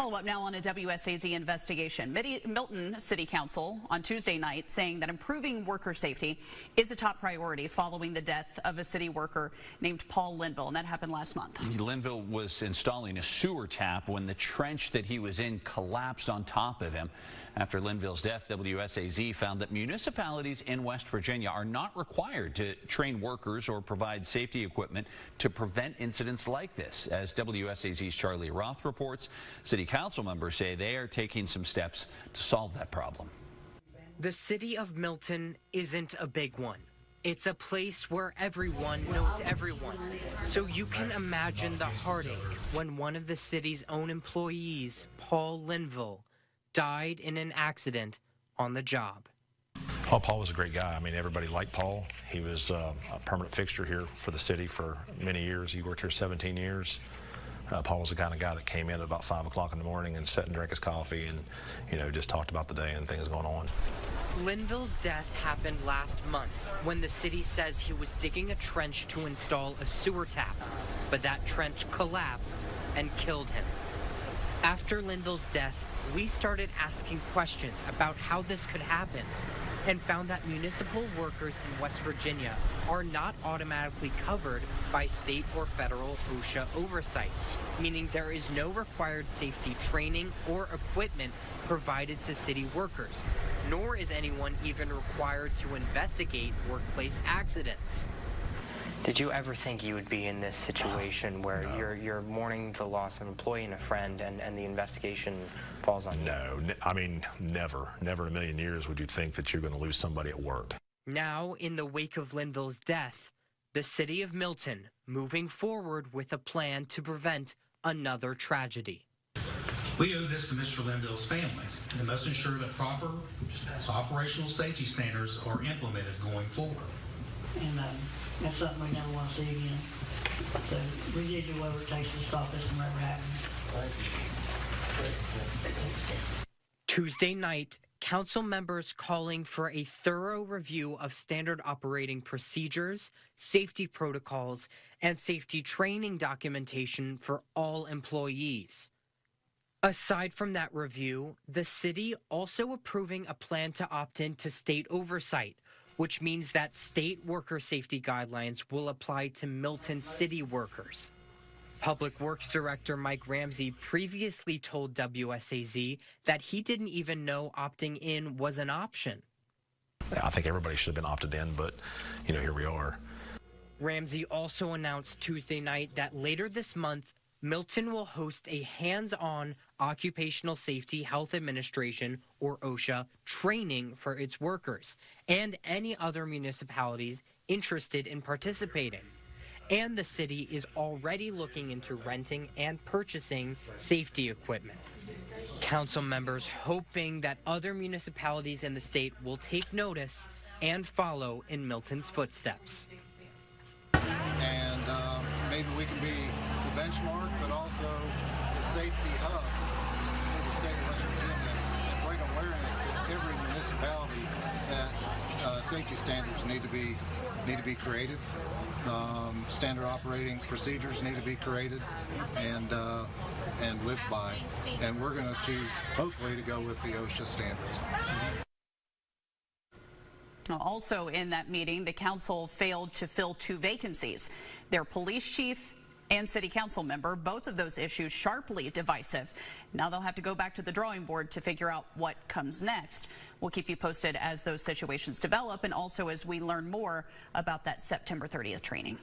Follow up now on a WSAZ investigation. Milton City Council on Tuesday night saying that improving worker safety is a top priority following the death of a city worker named Paul Linville, and that happened last month. Linville was installing a sewer tap when the trench that he was in collapsed on top of him. After Linville's death, WSAZ found that municipalities in West Virginia are not required to train workers or provide safety equipment to prevent incidents like this. As WSAZ's Charlie Roth reports, City Council members say they are taking some steps to solve that problem. The city of Milton isn't a big one. It's a place where everyone knows everyone. So you can imagine the heartache when one of the city's own employees, Paul Linville, died in an accident on the job. Oh, Paul was a great guy. I mean, everybody liked Paul. He was a permanent fixture here for the city for many years. He worked here 17 years. Paul was the kind of guy that came in at about 5 o'clock in the morning and sat and drank his coffee and, just talked about the day and things going on. Linville's death happened last month when the city says he was digging a trench to install a sewer tap, but that trench collapsed and killed him. After Linville's death, we started asking questions about how this could happen and found that municipal workers in West Virginia are not automatically covered by state or federal OSHA oversight, meaning there is no required safety training or equipment provided to city workers, nor is anyone even required to investigate workplace accidents. Did you ever think you would be in this situation where you're mourning the loss of an employee and a friend and the investigation falls on you? No, I mean, never in a million years would you think that you're going to lose somebody at work. Now, in the wake of Linville's death, the city of Milton moving forward with a plan to prevent another tragedy. We owe this to Mr. Linville's family and must ensure that proper operational safety standards are implemented going forward. And that's something we never want to see again. So we did do whatever it takes to stop this from ever happening. Tuesday night, council members calling for a thorough review of standard operating procedures, safety protocols, and safety training documentation for all employees. Aside from that review, the city also approving a plan to opt in to state oversight, which means that state worker safety guidelines will apply to Milton city workers. Public Works Director Mike Ramsey previously told WSAZ that he didn't even know opting in was an option. I think everybody should have been opted in, but, here we are. Ramsey also announced Tuesday night that later this month, Milton will host a hands-on Occupational Safety Health Administration, or OSHA, training for its workers and any other municipalities interested in participating. And the city is already looking into renting and purchasing safety equipment. Council members hoping that other municipalities in the state will take notice and follow in Milton's footsteps. And maybe we can be the benchmark, but also the safety hub for the state of West Virginia and bring awareness to every municipality that safety standards need to be created. Standard operating procedures need to be created and lived by. And we're going to choose, hopefully, to go with the OSHA standards. Also in that meeting, the council failed to fill 2 vacancies. Their police chief and city council member, both of those issues sharply divisive. Now they'll have to go back to the drawing board to figure out what comes next. We'll keep you posted as those situations develop and also as we learn more about that September 30th training.